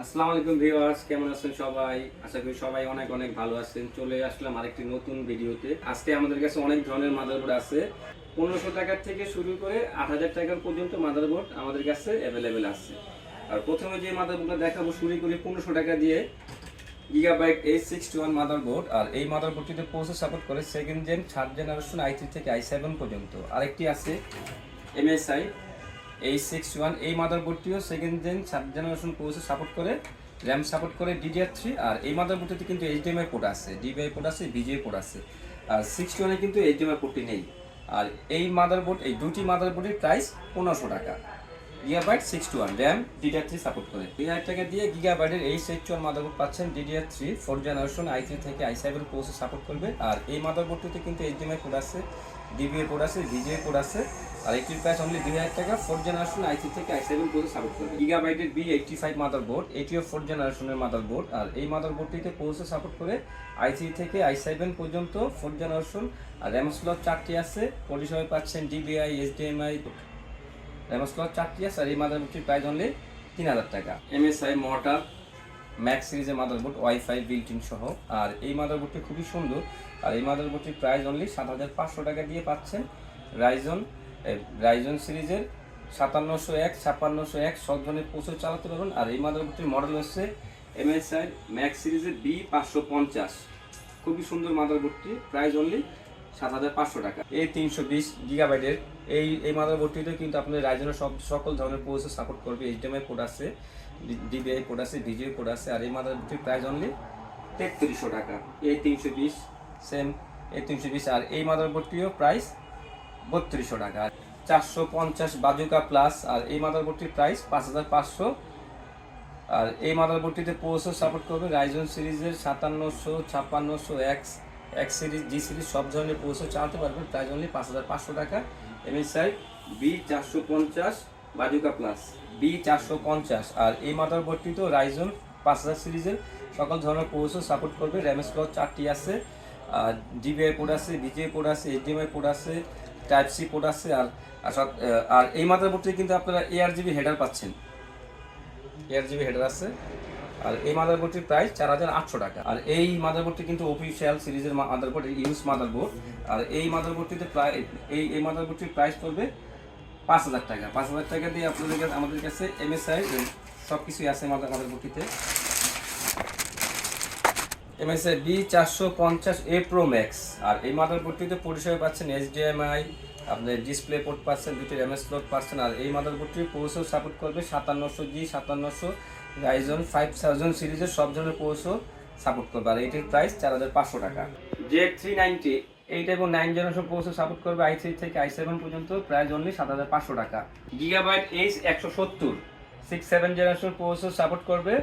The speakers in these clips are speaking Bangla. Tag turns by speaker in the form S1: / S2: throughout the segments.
S1: আসসালামু আলাইকুম ভিউয়ার্স, কেমন আছেন সবাই? আশা করি সবাই অনেক অনেক ভালো আছেন। চলে আসলাম আরেকটি নতুন ভিডিওতে। আজকে আমাদের কাছে অনেক ধরনের মাদারবোর্ড আছে। 1500 টাকা থেকে শুরু করে 8000 টাকা পর্যন্ত মাদারবোর্ড আমাদের কাছে অ্যাভেলেবেল আছে। আর প্রথমে যে মাদারবোর্ডটা দেখাবো শুরু করি 1500 টাকা দিয়ে। Gigabyte H61 motherboard. আর এই মাদারবোর্ডটিতে প্রসেসর সাপোর্ট করে second gen, third generation i3 থেকে i7 পর্যন্ত। আরেকটি আছে MSI H61। এই মাদারবোর্ডটিও second gen, third generation processor support করে, র্যাম সাপোর্ট করে DDR3। আর এই মাদারবোর্ডটিতে কিন্তু HDMI পোর্ট আছে, DVI পোর্ট আছে, VGA পোর্ট আছে। আর 61 এ কিন্তু HDMI পোর্টটি নেই। আর এই মাদারবোর্ড, এই দুটি মাদারবোর্ডের প্রাইস 1500 টাকা। গিগাবাইট 61 র্যাম, DDR3 সাপোর্ট করে। 2000 টাকা দিয়ে গিগাবাইটের H61 মাদারবোর্ড পাচ্ছেন। DDR3 4th জেনারেশন, i3 থেকে i7 প্রসেসর সাপোর্ট করবে। আর এই মাদারবোর্ডটিতে কিন্তু HDMI পোর্ট আছে, DVI পোর্ট আছে, VGA পোর্ট আছে। আর এটির প্রাইস অনলি 2000 টাকা। 4th জেনারেশন, i3 থেকে i7 প্রসেসর সাপোর্ট করবে। গিগাবাইটের B85 মাদারবোর্ড, এটিও 4th জেনারেশনের মাদারবোর্ড। আর এই মাদারবোর্ডটিতে প্রসেসর সাপোর্ট করে i3 থেকে i7 পর্যন্ত 4th জেনারেশন। আর র্যাম স্লট 4টি আছে, পরিষেবা পাচ্ছেন DVI, HDMI, র্যাম স্লট 4টি আছে। আর এই মাদারবোর্ডটির প্রাইস অনলি 3000 টাকা। MSI মর্টার ম্যাক্স সিরিজের মাদারবোর্ড, ওয়াইফাই বিল্ট ইন সহ। আর এই মাদারবোর্ডটি খুবই সুন্দর। আর এই মাদারবোর্ডটির প্রাইস অনলি 7500 টাকা দিয়ে পাচ্ছেন। রাইজন সিরিজের 5701, 5601 সব ধরনের প্রসেসর চালাতে পারবেন। আর এই মাদারবোর্ডটির মডেল হচ্ছে MSI ম্যাক্স সিরিজের B550। খুবই সুন্দর মাদারবোর্ডটি, প্রাইস অনলি 7500 টাকা। এই 320 গিগাবাইটের এই মাদারবোর্ডটিতে কিন্তু আপনার রাইজেনের সকল ধরনের প্রসেসর সাপোর্ট করবে। HDMI পোর্ট আছে, DVI পোর্ট আছে, VGA পোর্ট আছে। আর এই মাদারবোর্ডটির প্রাইস অনলি 3300 টাকা। এই 320 সেম, এই 320। আর এই মাদারবোর্ডটিও প্রাইস 3200 টাকা। 450 বাজুকা প্লাস। আর এই মাদারবোর্ডটির প্রাইস 5500। আর এই মাদারবোর্ডটিতে প্রসেসর সাপোর্ট করবে রাইজন সিরিজের 5700, 5600 এক্স সিরিজ, জি সিরিজ সব ধরনের প্রসেসর চালাতে পারবেন। প্রাইস অনলি 5500 টাকা। MSI B450 বাজুকা plus, B450। আর এই মাদারবোর্ডটিতেও রাইজন 5000 সিরিজের সকল ধরনের প্রসেসর সাপোর্ট করবে। র্যাম স্লট 4টি আছে, আর DVI পোর্ট আছে, VGA পোর্ট আছে, HDMI পোর্ট আছে, টাইপ সি পোর্ট আছে। আর এই মাদারবোর্ডটি কিন্তু আপনারা ARGB হেডার পাচ্ছেন, ARGB হেডার আছে। আর এই মাদারবোর্ডটির প্রাইস 4800 টাকা। আর এই মাদারবোর্ডটি কিন্তু অফিসিয়াল সিরিজের মাদারবোর্ড, ইউজ মাদারবোর্ড। আর এই মাদারবোর্ডটিতে প্রায় এই মাদারবোর্ডটির প্রাইস পড়বে 5000 টাকা। 5000 টাকা দিয়ে আপনাদের কাছে, আমাদের কাছে MSI সব কিছুই আছে মাদারবোর্ডটিতে। MSI B450A Pro Max। আর এই মাদারবোর্ডটিতে পরিষেবা পাচ্ছেন HDMI, আপনার ডিসপ্লে পোর্ট পাচ্ছেন, দুটি র্যাম স্লট পাচ্ছেন। আর এই মাদারবোর্ডটির প্রসেসর সাপোর্ট করবে 5700G, 5700 রাইজন 5000 সিরিজের সব ধরনের প্রসেসর সাপোর্ট করবে। আর এটির প্রাইস 4500 টাকা। Z390 8 এবং 9 জেনারেশন প্রসেসর সাপোর্ট করবে i3 থেকে i7 পর্যন্ত, প্রাইস অনলি 7500 টাকা। Gigabyte H170 6-7 generation processor support করবে,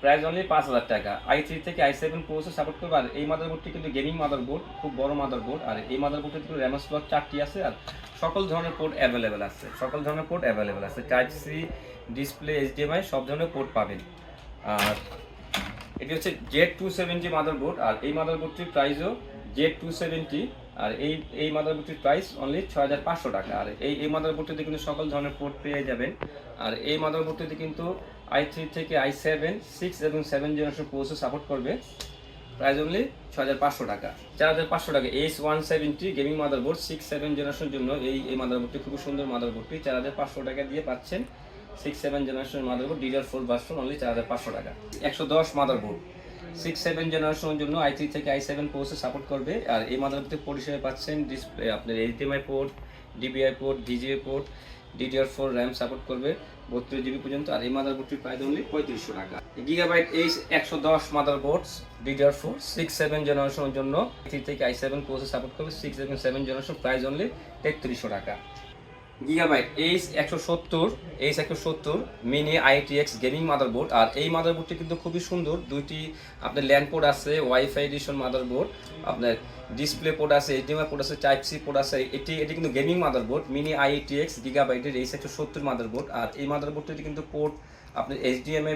S1: প্রাইস অনলি 5000 টাকা। i3 থেকে i7 প্রসেসর সাপোর্ট করবে। আর এই মাদারবোর্ডটি কিন্তু গেমিং মাদারবোর্ড, খুব বড় মাদারবোর্ড। আর এই মাদারবোর্ডে কিন্তু র্যাম স্লট 4টি আছে। আর সকল ধরনের পোর্ট অ্যাভেলেবেল আছে, সকল ধরনের পোর্ট অ্যাভেলেবেল আছে। টাইপ সি, ডিসপ্লে, HDMI সব ধরনের পোর্ট পাবেন। আর এটি হচ্ছে Z270 মাদারবোর্ড। আর এই মাদারবোর্ডটির প্রাইসও Z270। আর এই মাদারবোর্ডটির প্রাইস অনলি 6500 টাকা। আর এই মাদারবোর্ডটিতে কিন্তু সকল ধরনের পোর্ট পেয়ে যাবেন। আর এই মাদারবোর্ডটিতে কিন্তু i3 থেকে i7 6 এবং 7 জেনারেশন প্রসেসর সাপোর্ট করবে, প্রাইস অনলি 6500 টাকা। 4500 টাকা। H170 গেমিং মাদারবোর্ড 6-7 জেনারেশনের জন্য এই মাদারবোর্ডটি খুব সুন্দর মাদারবোর্ডটি 4500 টাকা দিয়ে পাচ্ছেন। 6-7 জেনারেশনের মাদারবোর্ড, DDR4 ভার্সন, অনলি 4500 টাকা। 110 মাদারবোর্ড 6-7 জেনারেশনের জন্য i3 থেকে i7 প্রসেসর সাপোর্ট করবে। আর এই মাদারবোর্ডে পরিষেবা পাচ্ছেন ডিসপ্লে, আপনার HDMI port, DVI port, VGA port, DDR4 RAM support করবে 32GB পর্যন্ত। আর এই মাদারবোর্ডটির প্রাইস অনলি 3500 টাকা। গিগাবাইট H110 মাদারবোর্ড DDR4 6-7 জেনারেশনের জন্য i3 থেকে i7 প্রসেসর সাপোর্ট করবে, 6 এবং 7 জেনারেশন, প্রাইস অনলি 3300 টাকা। Gigabyte H170 mini ITX gaming motherboard. আর এই মাদারবোর্ডটি কিন্তু খুবই সুন্দর। দুইটি আপনার ল্যান্ড পোর্ট আছে, ওয়াইফাই এডিশন মাদারবোর্ড, আপনার ডিসপ্লে পোর্ট আছে, HDMI পোর্ট আছে, টাইপ সি পোর্ট আছে। এটি কিন্তু গেমিং মাদারবোর্ড, মিনি ITX গিগাবাইটের H170 মাদারবোর্ড। আর এই মাদারবোর্ডটি কিন্তু পোর্ট আপনার HDMI,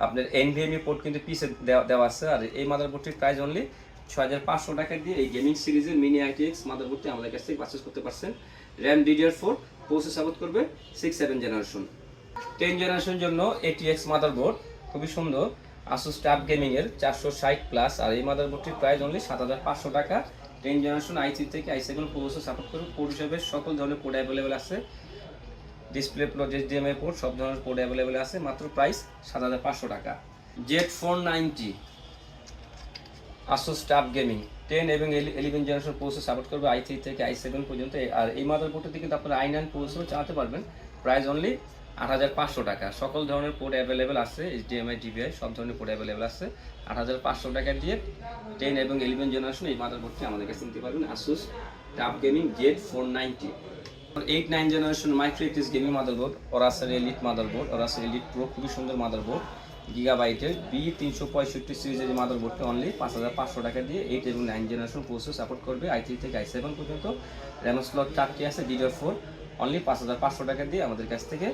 S1: আপনার NVMe পোর্ট কিন্তু পিসে দেওয়া আছে। আর এই মাদারবোর্ডটির প্রাইস অনলি 6500 টাকা দিয়ে এই গেমিং সিরিজের মিনি ITX মাদারবোর্ডটি আমাদের কাছ থেকে পারচেজ করতে পারছেন। র্যাম DDR4 প্রসেসর সাপোর্ট করবে 6-7 জেনারেশন। 10 জেনারেশনের জন্য ATX মাদারবোর্ড খুবই সুন্দর আসুস টাফ গেমিং এর 460 প্লাস, আর এই মাদারবোর্ডটির প্রাইস অনলি 7500 টাকা। 10 জেনারেশন i3 থেকে i7 প্রসেসর সাপোর্ট করে, পোর্ট হিসেবে সকল ধরনের পোর্ট অ্যাভেলেবেল আছে, ডিসপ্লে প্লাস HDMI পোর্ট সব ধরনের পোর্ট অ্যাভেলেবেল আছে, মাত্র প্রাইস 7500 টাকা। Z490 আসুস টাফ গেমিং 10 এবং 11 জেনারেশন প্রসেসর সাপোর্ট করবে i3 থেকে i7 পর্যন্ত। আর এই মাদারবোর্ডটিতে কিন্তু আপনারা i9 প্রসেসর চালাতে পারবেন, প্রাইস অনলি 8500 টাকা। সকল ধরনের পোর্ট অ্যাভেলেবেল আছে, HDMI DVI সব ধরনের পোর্ট অ্যাভেলেবেল আছে। 8500 টাকা দিয়ে 10 এবং 11 জেনারেশন এই মাদারবোর্ডটি আমাদের কাছে নিতে পারবেন, Asus TUF gaming Z490। 8-9 generation micro ATX gaming motherboard, ওরাসের এলিট মাদারবোর্ড, ওরাসের এলিট প্রো, খুবই সুন্দর মাদারবোর্ড, গিগাবাইটের B365 সিরিজের মাদারবোর্ডটি অনলি 5500 টাকা দিয়ে 8 এবং 9 জেনারেশন প্রসেসর সাপোর্ট করবে i3 থেকে i7 পর্যন্ত। র্যাম স্লট 4টি আছে, DDR4, অনলি 5500 টাকা দিয়ে আমাদের কাছ থেকে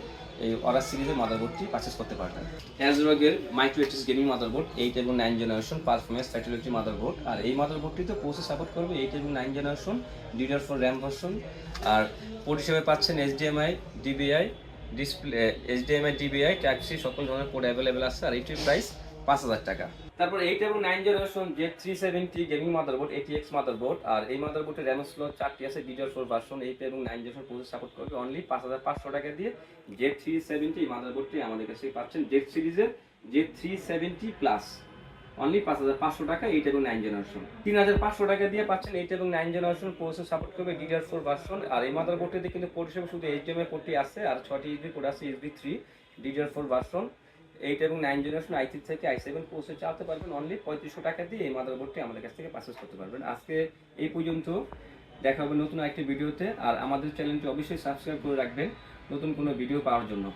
S1: এই ওরাস সিরিজের মাদারবোর্ডটি পারচেজ করতে পারবেন। অ্যাজরগের মাইক্রোএক্টিস গেমিং মাদারবোর্ড 8 এবং 9 জেনারেশন পারফরম্যান্স ফ্যাটিলিটি মাদারবোর্ড, আর এই মাদারবোর্ডটিতে প্রসেসর সাপোর্ট করবে 8 এবং 9 জেনারেশন, DDR4 র্যাম ভার্সন, আর পোর্ট হিসেবে পাচ্ছেন HDMI DVI display, HDMI DVI type C সকল ধরনের পোর্ট অ্যাভেলেবেল আছে, আর এটির প্রাইস 5000 টাকা। তারপর 8 এবং 9 generation Z370 gaming motherboard ATX motherboard, আর এই মাদারবোর্ডের র্যাম স্লট 4টি আছে, DDR4 ভার্সন, 8 এবং 9 জেনারেশন প্রসেসর সাপোর্ট করবে, অনলি 5500 টাকা দিয়ে Z370 এই মাদারবোর্ডটি আমাদের কাছে পাচ্ছেন। Z সিরিজের Z370 প্লাস অনলি 5500 টাকা, 8 এবং 9 জেনারেশন। 3500 টাকা দিয়ে পাচ্ছেন 8 এবং 9 জেনারেশন প্রসেসর সাপোর্ট করবে, DDR4 ভার্সন, আর এই মাদারবোর্ডটিতে কিন্তু পোর্ট হিসেবে শুধু HDMI পোর্টটি আছে, আর 6টি USB পোর্ট আছে, USB3, DDR4 ভার্সন, 8 এবং 9 জেনারেশন i3 থেকে i7 প্রসেসর চালাতে পারবেন, অনলি 3500 টাকা দিয়ে এই মাদারবোর্ডটি আমাদের কাছ থেকে পারচেজ করতে পারবেন। আজকে এই পর্যন্ত, দেখা হবে নতুন একটি ভিডিওতে, আর আমাদের চ্যানেলটি অবশ্যই সাবস্ক্রাইব করে রাখবেন নতুন কোনো ভিডিও পাওয়ার জন্য।